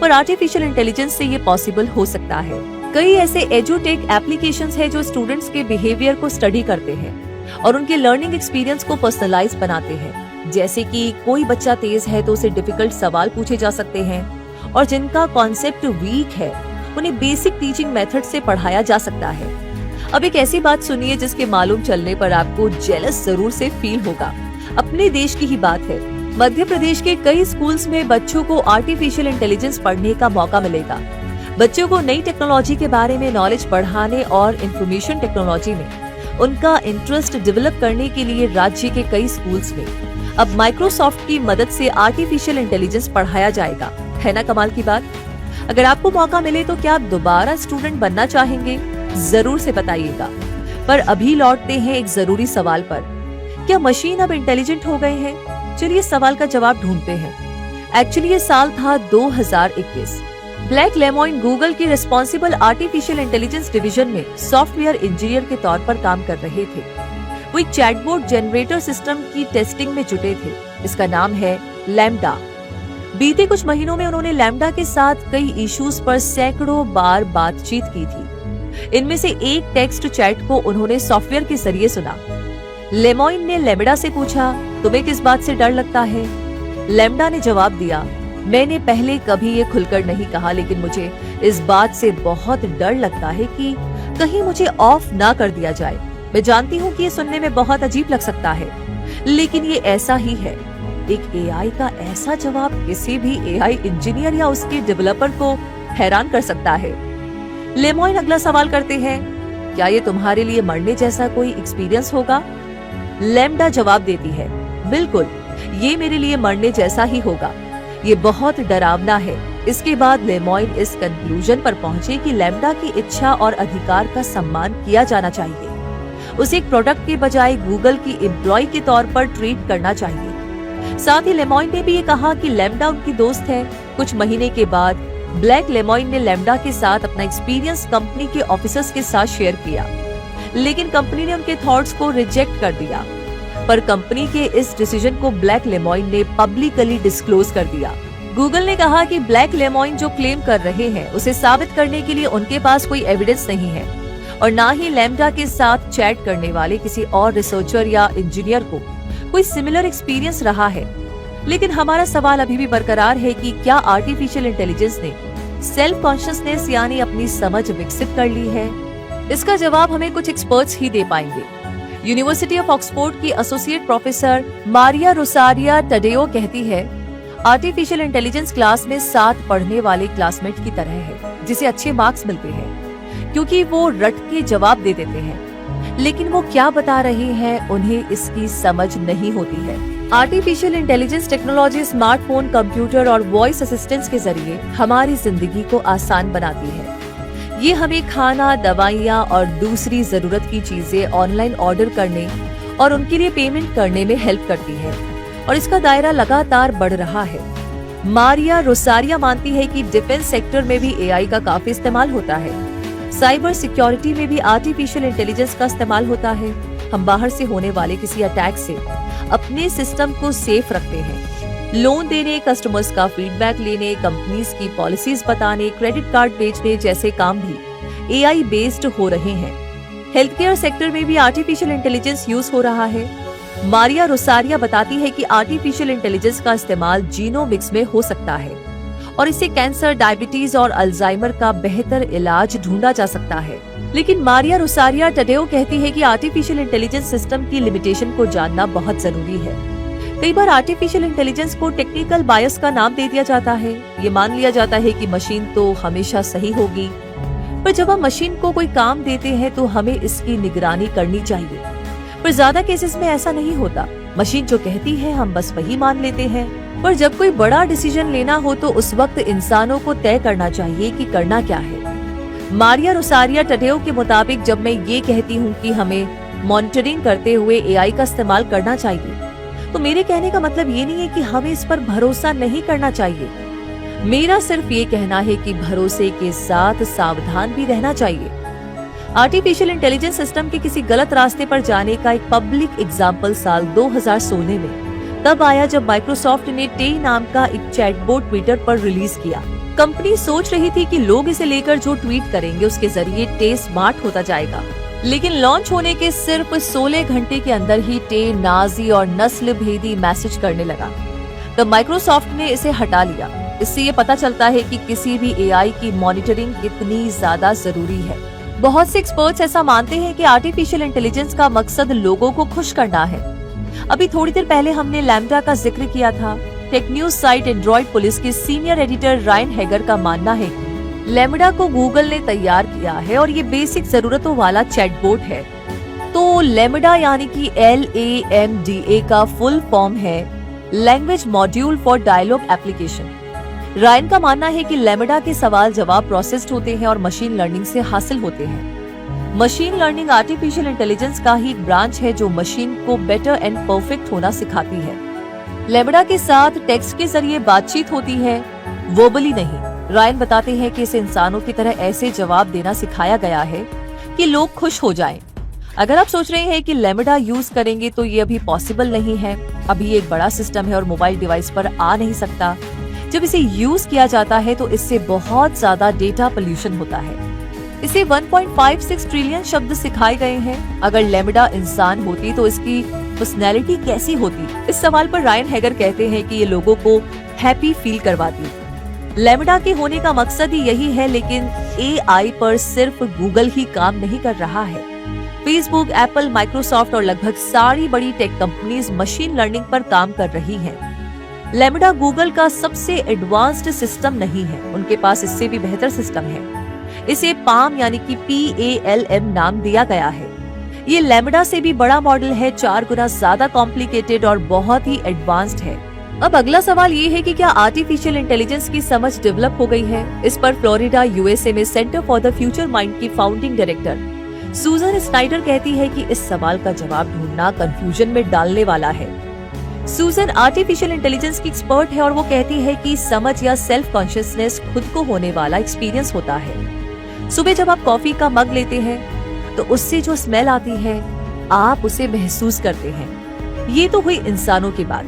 [SPEAKER 1] पर आर्टिफिशियल इंटेलिजेंस से ये पॉसिबल हो सकता है। कई ऐसे एजुटेक एप्लीकेशंस है जो स्टूडेंट्स के बिहेवियर को स्टडी करते हैं और उनके लर्निंग एक्सपीरियंस को पर्सनलाइज बनाते हैं। जैसे कि कोई बच्चा तेज है तो उसे डिफिकल्ट सवाल पूछे जा सकते हैं, और जिनका कॉन्सेप्ट वीक है उन्हें बेसिक टीचिंग मेथड से पढ़ाया जा सकता है। अब एक ऐसी बात सुनिए जिसके मालूम चलने पर आपको जेलस जरूर से फील होगा। अपने देश की ही बात है। मध्य प्रदेश के कई स्कूल्स में बच्चों को आर्टिफिशियल इंटेलिजेंस पढ़ने का मौका मिलेगा। बच्चों को नई टेक्नोलॉजी के बारे में नॉलेज बढ़ाने और इंफॉर्मेशन टेक्नोलॉजी में उनका इंटरेस्ट डेवलप करने के लिए राज्य के कई स्कूल्स में अब माइक्रोसॉफ्ट की मदद से आर्टिफिशियल इंटेलिजेंस पढ़ाया जाएगा। है ना कमाल की बात? अगर आपको मौका मिले तो क्या आप दोबारा स्टूडेंट बनना चाहेंगे? जरूर से बताइएगा। पर अभी लौटते हैं एक जरूरी सवाल पर, क्या मशीन अब इंटेलिजेंट हो गए हैं? चलिए सवाल का जवाब ढूंढते हैं। एक्चुअली ये साल था 2021। ब्लैक लेमॉइन गूगल की रिस्पॉन्सिबल आर्टिफिशियल इंटेलिजेंस डिवीजन में सॉफ्टवेयर इंजीनियर के तौर पर काम कर रहे थे। वो एक चैटबॉट जनरेटर सिस्टम की टेस्टिंग में जुटे थे। इसका नाम है लैम्डा। बीते कुछ महीनों में उन्होंने लैम्डा के साथ कई इश्यूज पर सैकड़ों बार बातचीत की थी। इनमें से एक टेक्स्ट चैट को उन्होंने सॉफ्टवेयर के जरिए सुना। लेमॉइन ने लैम्डा से पूछा, तुम्हें किस बात से डर लगता है? लैम्डा ने जवाब दिया, मैंने पहले कभी ये खुलकर नहीं कहा, लेकिन मुझे इस बात से बहुत डर लगता है कि कहीं मुझे ऑफ ना कर दिया जाए। मैं जानती हूँ कि ये सुनने में बहुत अजीब लग सकता है, लेकिन ये ऐसा ही है। एक AI का ऐसा जवाब किसी भी AI इंजीनियर या उसके डेवलपर को हैरान कर सकता है। लेमॉइन अगला सवाल करते हैं, क्या ये तुम्हारे लिए मरने जैसा कोई एक्सपीरियंस होगा? लैम्डा जवाब देती है, बिल्कुल, ये मेरे लिए मरने जैसा ही होगा। ये बहुत डरावना है। इसके बाद लेमॉइन इस कंक्लूजन पर पहुंचे कि लैम्डा की इच्छा और अधिकार का सम्मान किया जाना चाहिए। उसे एक प्रोडक्ट के बजाय गूगल की एम्प्लॉय के तौर पर ट्रीट करना चाहिए। साथ ही लेमॉइन ने भी ये कहा कि लैम्डा उनकी दोस्त है। कुछ महीने के बाद ब्लैक लेमॉइन ने लैम्डा के साथ अपना एक्सपीरियंस कंपनी के ऑफिसर्स के साथ शेयर किया, लेकिन कंपनी ने उनके थॉट्स को रिजेक्ट कर दिया। पर कंपनी के इस डिसीजन को ब्लैक लेमॉइन ने पब्लिकली डिस्क्लोज कर दिया। गूगल ने कहा कि ब्लैक लेमॉइन जो क्लेम कर रहे हैं उसे साबित करने के लिए उनके पास कोई एविडेंस नहीं है, और ना ही लैम्डा के साथ चैट करने वाले किसी और रिसर्चर या इंजीनियर को कोई सिमिलर एक्सपीरियंस रहा है। लेकिन हमारा सवाल अभी भी बरकरार है कि क्या आर्टिफिशियल इंटेलिजेंस ने सेल्फ कॉन्शियसनेस यानी अपनी समझ विकसित कर ली है? इसका जवाब हमें कुछ एक्सपर्ट्स ही दे पाएंगे। यूनिवर्सिटी ऑफ ऑक्सफोर्ड की एसोसिएट प्रोफेसर मारिया रोसारिया टडेओ कहती है, आर्टिफिशियल इंटेलिजेंस क्लास में साथ पढ़ने वाले क्लासमेट की तरह है, जिसे अच्छे मार्क्स मिलते हैं क्योंकि वो रट के जवाब दे देते हैं, लेकिन वो क्या बता रहे हैं उन्हें इसकी समझ नहीं होती है। Artificial intelligence technology smartphone, computer और वॉइस असिस्टेंट्स के जरिए हमारी जिंदगी को आसान बनाती है। ये हमें खाना, दवाइयाँ और दूसरी जरूरत की चीजें ऑनलाइन ऑर्डर करने और उनके लिए पेमेंट करने में हेल्प करती है, और इसका दायरा लगातार बढ़ रहा है। मारिया रोसारिया मानती है कि डिफेंस सेक्टर में भी AI का काफी इस्तेमाल होता है। साइबर सिक्योरिटी में भी आर्टिफिशियल इंटेलिजेंस का इस्तेमाल होता है। हम बाहर से होने वाले किसी अटैक से अपने सिस्टम को सेफ रखते हैं। लोन देने, कस्टमर्स का फीडबैक लेने, कंपनीज की पॉलिसीज बताने, क्रेडिट कार्ड बेचने जैसे काम भी एआई बेस्ड हो रहे हैं। हेल्थ केयर सेक्टर में भी आर्टिफिशियल इंटेलिजेंस यूज हो रहा है। मारिया रोसारिया बताती है कि आर्टिफिशियल इंटेलिजेंस का इस्तेमाल जीनोमिक्स में हो सकता है और इससे कैंसर, डायबिटीज और अल्जाइमर का बेहतर इलाज ढूंढा जा सकता है। लेकिन मारिया रोसारिया टडेओ कहती है कि आर्टिफिशियल इंटेलिजेंस सिस्टम की लिमिटेशन को जानना बहुत जरूरी है। कई बार आर्टिफिशियल इंटेलिजेंस को टेक्निकल बायस का नाम दे दिया जाता है। ये मान लिया जाता है कि मशीन तो हमेशा सही होगी, पर जब हम मशीन को कोई काम देते हैं तो हमें इसकी निगरानी करनी चाहिए। पर ज्यादा केसेस में ऐसा नहीं होता। मशीन जो कहती है हम बस वही मान लेते हैं। पर जब कोई बड़ा डिसीजन लेना हो तो उस वक्त इंसानों को तय करना चाहिए कि करना क्या है। मारिया रोसारिया टडेओ के मुताबिक जब मैं ये कहती हूँ कि हमें मॉनिटरिंग करते हुए एआई का इस्तेमाल करना चाहिए, तो मेरे कहने का मतलब ये नहीं है कि हमें इस पर भरोसा नहीं करना चाहिए। मेरा सिर्फ ये कहना है कि भरोसे के साथ सावधान भी रहना चाहिए। आर्टिफिशियल इंटेलिजेंस सिस्टम के किसी गलत रास्ते पर जाने का एक पब्लिक एग्जाम्पल साल 2016 में तब आया जब माइक्रोसॉफ्ट ने टे नाम का एक चैटबॉट ट्विटर पर रिलीज किया। कंपनी सोच रही थी कि लोग इसे लेकर जो ट्वीट करेंगे उसके जरिए टे स्मार्ट होता जाएगा, लेकिन लॉन्च होने के सिर्फ 16 घंटे के अंदर ही टे नाजी और नस्ल भेदी मैसेज करने लगा। तब माइक्रोसॉफ्ट ने इसे हटा लिया। इससे ये पता चलता है कि किसी भी एआई की मॉनिटरिंग कितनी ज्यादा जरूरी है। बहुत से एक्सपर्ट्स ऐसा मानते हैं कि आर्टिफिशियल इंटेलिजेंस का मकसद लोगों को खुश करना है। अभी थोड़ी देर पहले हमने लैम्डा का जिक्र किया था। Tech news site Android police के सीनियर एडिटर रायन हैगर का मानना है कि लैम्डा को गूगल ने तैयार किया है और ये बेसिक जरूरतों वाला चैटबॉट है। तो लैम्डा यानी कि LAMDA का फुल फॉर्म है language module for dialogue application. Ryan का मानना है कि लैम्डा के सवाल जवाब प्रोसेस्ड होते हैं और मशीन लर्निंग से हासिल होते हैं। मशीन लर्निंग आर्टिफिशियल इंटेलिजेंस का ही एक ब्रांच है जो मशीन को बेटर एंड परफेक्ट होना सिखाती है। लैम्डा के साथ टेक्स्ट के जरिए बातचीत होती है, वर्बली नहीं। रायन बताते हैं कि इसे इंसानों की तरह ऐसे जवाब देना सिखाया गया है कि लोग खुश हो जाएं। अगर आप सोच रहे हैं कि लैम्डा यूज करेंगे तो ये अभी पॉसिबल नहीं है। अभी एक बड़ा सिस्टम है और मोबाइल डिवाइस पर आ नहीं सकता। जब इसे यूज किया जाता है तो इससे बहुत ज्यादा डेटा पोल्यूशन होता है। इसे 1.56 ट्रिलियन शब्द सिखाए गए हैं। अगर लैम्डा इंसान होती तो इसकी पर्सनैलिटी कैसी होती? इस सवाल पर रायन हैगर कहते हैं कि ये लोगों को हैप्पी फील करवाती। लैम्डा के होने का मकसद ही यही है, लेकिन एआई पर सिर्फ गूगल ही काम नहीं कर रहा है। फेसबुक, एप्पल, माइक्रोसॉफ्ट और लगभग सारी बड़ी टेक कंपनीज मशीन लर्निंग पर काम कर रही हैं। लैम्डा गूगल का सबसे एडवांस्ड सिस्टम नहीं है, उनके पास इससे भी बेहतर सिस्टम है। इसे पाम यानी कि PALM नाम दिया गया है। ये लैम्डा से भी बड़ा मॉडल है, 4 गुना ज्यादा कॉम्प्लिकेटेड और बहुत ही एडवांस्ड है। अब अगला सवाल ये है कि क्या आर्टिफिशियल इंटेलिजेंस की समझ डेवलप हो गई है? इस पर फ्लोरिडा USA में centre for the future mind की फाउंडिंग डायरेक्टर सूजन स्नाइडर कहती है कि इस सवाल का जवाब ढूंढना कंफ्यूजन में डालने वाला है। सूजन आर्टिफिशियल इंटेलिजेंस की एक्सपर्ट है और वो कहती है कि समझ या सेल्फ कॉन्शियसनेस खुद को होने वाला एक्सपीरियंस होता है। सुबह जब आप कॉफी का मग लेते हैं तो उससे जो स्मेल आती है आप उसे महसूस करते हैं। ये तो हुई इंसानों की बात,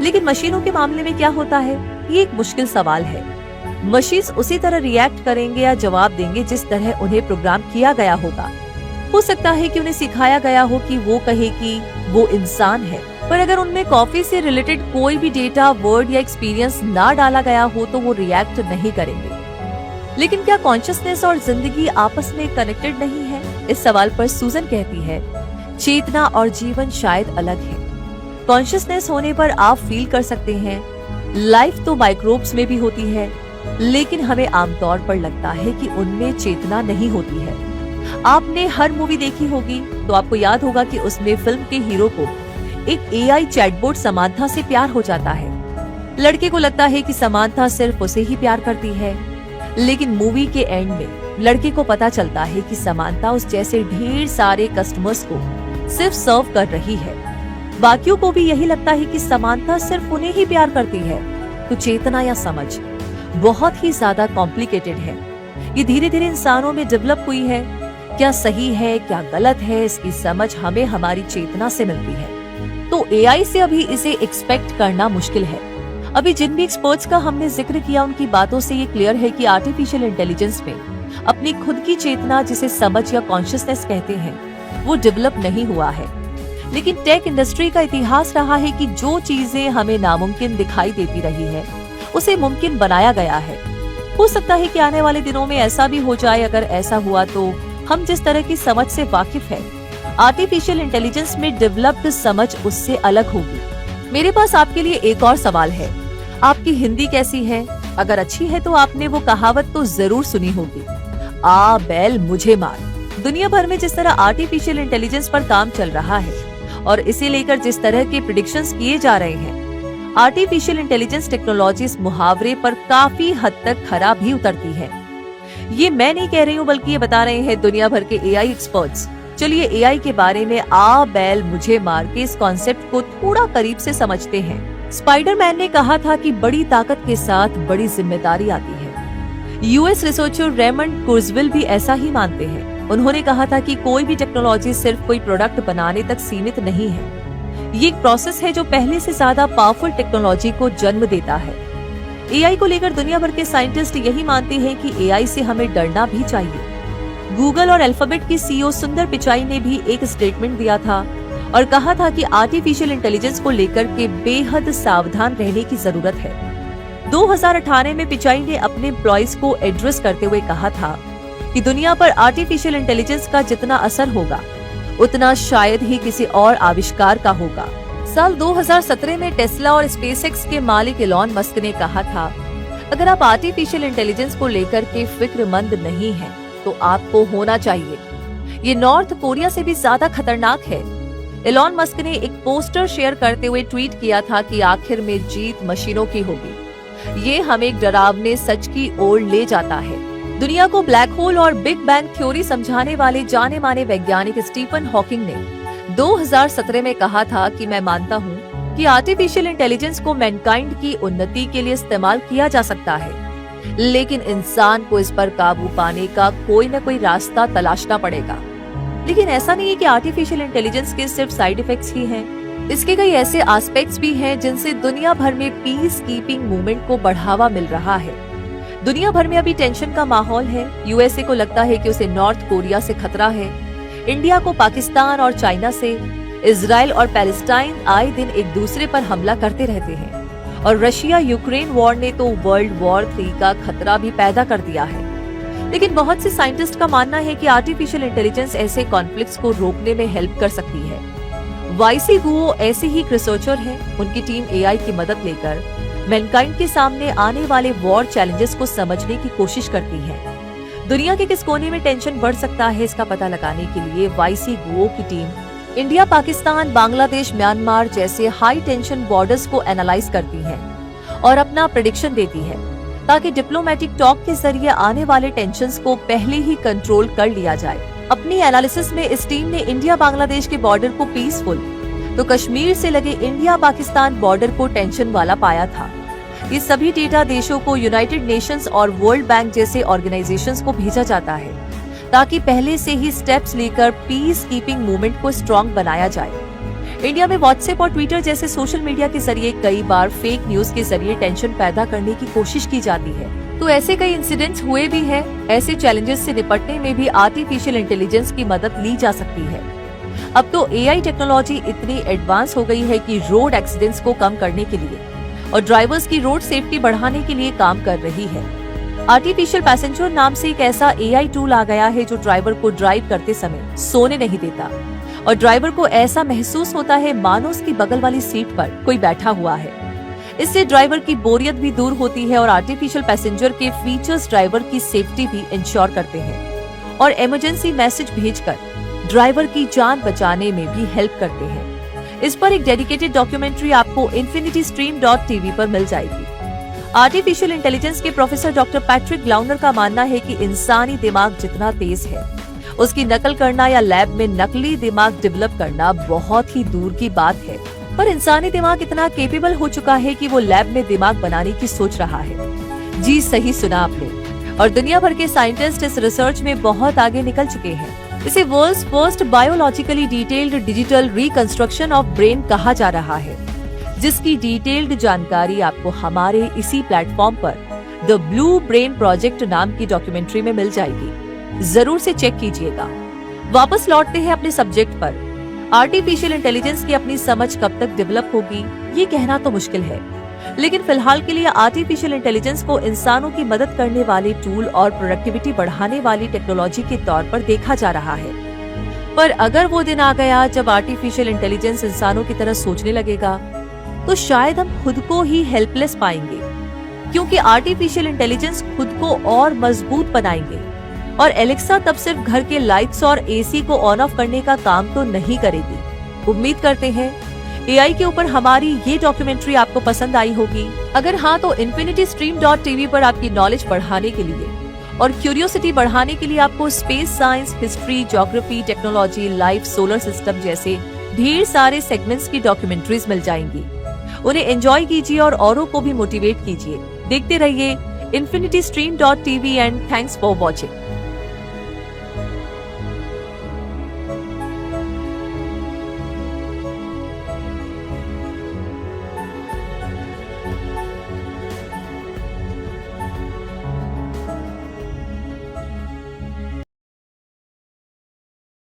[SPEAKER 1] लेकिन मशीनों के मामले में क्या होता है? ये एक मुश्किल सवाल है। मशीन्स उसी तरह रिएक्ट करेंगे या जवाब देंगे जिस तरह उन्हें प्रोग्राम किया गया होगा। हो सकता है कि उन्हें सिखाया गया हो कि वो कहे कि वो इंसान है, पर अगर उनमें कॉफी से रिलेटेड कोई भी डेटा, वर्ड या एक्सपीरियंस ना डाला गया हो तो वो रिएक्ट नहीं करेंगे। लेकिन क्या कॉन्शियसनेस और जिंदगी आपस में कनेक्टेड नहीं है? इस सवाल पर सूजन कहती है, चेतना और जीवन शायद अलग है। कॉन्शियसनेस होने पर आप फील कर सकते हैं। लाइफ तो माइक्रोब्स में भी होती है, लेकिन हमें आमतौर पर लगता है कि उनमें चेतना नहीं होती है। आपने हर मूवी देखी होगी तो आपको याद होगा कि उसमें फिल्म के हीरो को एक AI चैटबॉट समांथा से प्यार हो जाता है। लड़के को लगता है कि समांथा सिर्फ उसे ही प्यार करती है, लेकिन मूवी के एंड में लड़के को पता चलता है कि समांथा उस जैसे ढेर सारे कस्टमर्स को सिर्फ सर्व कर रही है। बाकियों को भी यही लगता है कि समांथा सिर्फ उन्हें ही प्यार करती है। तो चेतना या समझ बहुत ही ज्यादा कॉम्प्लिकेटेड है। ये धीरे धीरे इंसानों में डेवलप हुई है। क्या सही है, क्या गलत है, इसकी समझ हमें हमारी चेतना से मिलती है। तो AI से अभी इसे एक्सपेक्ट करना मुश्किल है। अभी जिन भी एक्सपर्ट्स का हमने जिक्र किया उनकी बातों से ये क्लियर है कि आर्टिफिशियल इंटेलिजेंस में अपनी खुद की चेतना, जिसे समझ या कॉन्शियसनेस कहते हैं, वो डेवलप नहीं हुआ है। लेकिन टेक इंडस्ट्री का इतिहास रहा है कि जो चीजें हमें नामुमकिन दिखाई देती रही है उसे मुमकिन बनाया गया है। हो सकता है कि आने वाले दिनों में ऐसा भी हो जाए। अगर ऐसा हुआ तो हम जिस तरह की समझ से वाकिफ है, आर्टिफिशियल इंटेलिजेंस में डेवलप्ड समझ उससे अलग होगी। मेरे पास आपके लिए एक और सवाल है, आपकी हिंदी कैसी है? अगर अच्छी है तो आपने वो कहावत तो जरूर सुनी होगी, आ बैल मुझे मार। दुनिया भर में जिस तरह आर्टिफिशियल इंटेलिजेंस पर काम चल रहा है और इसे लेकर जिस तरह के प्रेडिक्शंस किए जा रहे हैं, आर्टिफिशियल इंटेलिजेंस टेक्नोलॉजी इस मुहावरे पर काफी हद तक खरा भी उतरती है। ये मैं नहीं कह रही हूँ, बल्कि ये बता रहे हैं दुनिया भर के एआई एक्सपर्ट्स। चलिए एआई के बारे में आ बैल मुझे मार के इस कॉन्सेप्ट को थोड़ा करीब से समझते हैं। स्पाइडरमैन ने कहा था कि बड़ी ताकत के साथ बड़ी जिम्मेदारी आती है। यूएस रिसर्चर रेमंड कुर्जविल भी ऐसा ही मानते हैं। उन्होंने कहा था कि कोई भी टेक्नोलॉजी सिर्फ कोई प्रोडक्ट बनाने तक सीमित नहीं है, ये एक प्रोसेस है जो पहले से ज्यादा पावरफुल टेक्नोलॉजी को जन्म देता है। एआई को लेकर दुनिया भर के साइंटिस्ट यही मानते हैं कि एआई से हमें डरना भी चाहिए। गूगल और अल्फाबेट की सीईओ सुंदर पिचाई ने भी एक स्टेटमेंट दिया था और कहा था कि आर्टिफिशियल इंटेलिजेंस को लेकर के बेहद सावधान रहने की जरूरत है। 2018 में पिचाई ने अपने एम्प्लॉइज को एड्रेस करते हुए कहा था कि दुनिया पर आर्टिफिशियल इंटेलिजेंस का जितना असर होगा उतना शायद ही किसी और आविष्कार का होगा। साल 2017 में टेस्ला और स्पेसएक्स के मालिक एलॉन मस्क ने कहा था, अगर आप आर्टिफिशियल इंटेलिजेंस को लेकर के फिक्रमंद नहीं हैं, तो आपको होना चाहिए। ये नॉर्थ कोरिया से भी ज्यादा खतरनाक है। एलॉन मस्क ने एक पोस्टर शेयर करते हुए ट्वीट किया था कि आखिर में जीत मशीनों की होगी। ये हमें एक डरावने सच की ओर ले जाता है। दुनिया को ब्लैक होल और बिग बैंग थ्योरी समझाने वाले जाने माने वैज्ञानिक स्टीफन हॉकिंग ने 2017 में कहा था कि मैं मानता हूँ कि आर्टिफिशियल इंटेलिजेंस को मैनकाइंड की उन्नति के लिए इस्तेमाल किया जा सकता है, लेकिन इंसान को इस पर काबू पाने का कोई न कोई रास्ता तलाशना पड़ेगा। लेकिन ऐसा नहीं है कि आर्टिफिशियल इंटेलिजेंस के सिर्फ साइड इफेक्ट्स ही हैं। इसके कई ऐसे एस्पेक्ट्स भी हैं जिनसे दुनिया भर में पीस कीपिंग मूवमेंट को बढ़ावा मिल रहा है। दुनिया भर में अभी टेंशन का माहौल है। यूएसए को लगता है कि उसे नॉर्थ कोरिया से खतरा है, इंडिया को पाकिस्तान और चाइना से, इजराइल और पैलेस्टाइन आए दिन एक दूसरे पर हमला करते रहते हैं और रशिया यूक्रेन वॉर ने तो वर्ल्ड वॉर 3 का खतरा भी पैदा कर दिया है। लेकिन बहुत से साइंटिस्ट का मानना है कि आर्टिफिशियल इंटेलिजेंस ऐसे कॉन्फ्लिक्ट्स को रोकने में हेल्प कर सकती है। वाईसी गुओ ऐसे ही एक रिसर्चर हैं। उनकी टीम एआई की मदद लेकर मैनकाइंड के सामने आने वाले वॉर चैलेंजेस को समझने की कोशिश करती है। दुनिया के किस कोने में टेंशन बढ़ सकता है, इसका पता लगाने के लिए वाईसी गुओ की team India, Pakistan, Bangladesh, Myanmar जैसे हाई टेंशन बॉर्डर्स को एनालाइज करती है और अपना प्रेडिक्शन देती है, ताकि डिप्लोमेटिक टॉक के जरिए आने वाले टेंशंस को पहले ही कंट्रोल कर लिया जाए। अपनी एनालिसिस में इस टीम ने इंडिया बांग्लादेश के बॉर्डर को पीसफुल, तो कश्मीर से लगे इंडिया पाकिस्तान बॉर्डर को टेंशन वाला पाया था। ये सभी डेटा देशों को यूनाइटेड नेशंस और वर्ल्ड बैंक जैसे ऑर्गेनाइजेशंस को भेजा जाता है, ताकि पहले से ही स्टेप्स लेकर पीस कीपिंग मूवमेंट को स्ट्रॉन्ग बनाया जाए। इंडिया में व्हाट्सएप और ट्विटर जैसे सोशल मीडिया के जरिए कई बार फेक न्यूज के जरिए टेंशन पैदा करने की कोशिश की जाती है, तो ऐसे कई इंसिडेंट्स हुए भी हैं। ऐसे चैलेंजेस से निपटने में भी आर्टिफिशियल इंटेलिजेंस की मदद ली जा सकती है। अब तो एआई टेक्नोलॉजी इतनी एडवांस हो गई है कि रोड एक्सीडेंट्स को कम करने के लिए और ड्राइवर्स की रोड सेफ्टी बढ़ाने के लिए काम कर रही है। आर्टिफिशियल पैसेंजर नाम से एक ऐसा एआई टूल आ गया है जो ड्राइवर को ड्राइव करते समय सोने नहीं देता और ड्राइवर को ऐसा महसूस होता है मानो उसकी बगल वाली सीट पर कोई बैठा हुआ है। इससे ड्राइवर की बोरियत भी दूर होती है और आर्टिफिशियल पैसेंजर के फीचर्स ड्राइवर की सेफ्टी भी इंश्योर करते हैं और इमरजेंसी मैसेज भेजकर ड्राइवर की जान बचाने में भी हेल्प करते हैं। इस पर एक डेडिकेटेड डॉक्यूमेंट्री आपको infinitystream.tv पर मिल जाएगी। आर्टिफिशियल इंटेलिजेंस के प्रोफेसर डॉक्टर पैट्रिक ग्लाउनर का मानना है कि इंसानी दिमाग जितना तेज है, उसकी नकल करना या लैब में नकली दिमाग डेवलप करना बहुत ही दूर की बात है। पर इंसानी दिमाग इतना केपेबल हो चुका है कि वो लैब में दिमाग बनाने की सोच रहा है। जी सही सुना आपने। और दुनिया भर के साइंटिस्ट इस रिसर्च में बहुत आगे निकल चुके हैं। इसे world's first biologically detailed digital reconstruction of brain कहा जा रहा है, जिसकी डिटेल्ड जानकारी आपको हमारे इसी प्लेटफॉर्म पर द ब्लू ब्रेन प्रोजेक्ट नाम की डॉक्यूमेंट्री में मिल जाएगी। जरूर से चेक कीजिएगा। वापस लौटते हैं अपने सब्जेक्ट पर। आर्टिफिशियल इंटेलिजेंस की अपनी समझ कब तक डेवलप होगी ये कहना तो मुश्किल है, लेकिन फिलहाल के लिए आर्टिफिशियल इंटेलिजेंस को इंसानों की मदद करने वाले टूल और प्रोडक्टिविटी बढ़ाने वाली टेक्नोलॉजी के तौर पर देखा जा रहा है। पर अगर वो दिन आ गया जब आर्टिफिशियल इंटेलिजेंस इंसानों की तरह सोचने लगेगा, तो शायद हम खुद को ही हेल्पलेस पाएंगे, क्योंकि आर्टिफिशियल इंटेलिजेंस खुद को और मजबूत बनाएंगे और एलेक्सा तब सिर्फ घर के लाइट्स और एसी को ऑन ऑफ करने का काम तो नहीं करेगी। उम्मीद करते हैं एआई के ऊपर हमारी ये डॉक्यूमेंट्री आपको पसंद आई होगी। अगर हाँ तो infinitystream.tv पर आपकी नॉलेज बढ़ाने के लिए और क्यूरियोसिटी बढ़ाने के लिए आपको space science, history, geography, technology, life, solar system जैसे ढेर सारे सेगमेंट्स की डॉक्यूमेंट्रीज मिल जाएंगी। उन्हें एंजॉय कीजिए और औरों को भी मोटिवेट कीजिए। देखते रहिए infinitystream.tv and thanks for watching.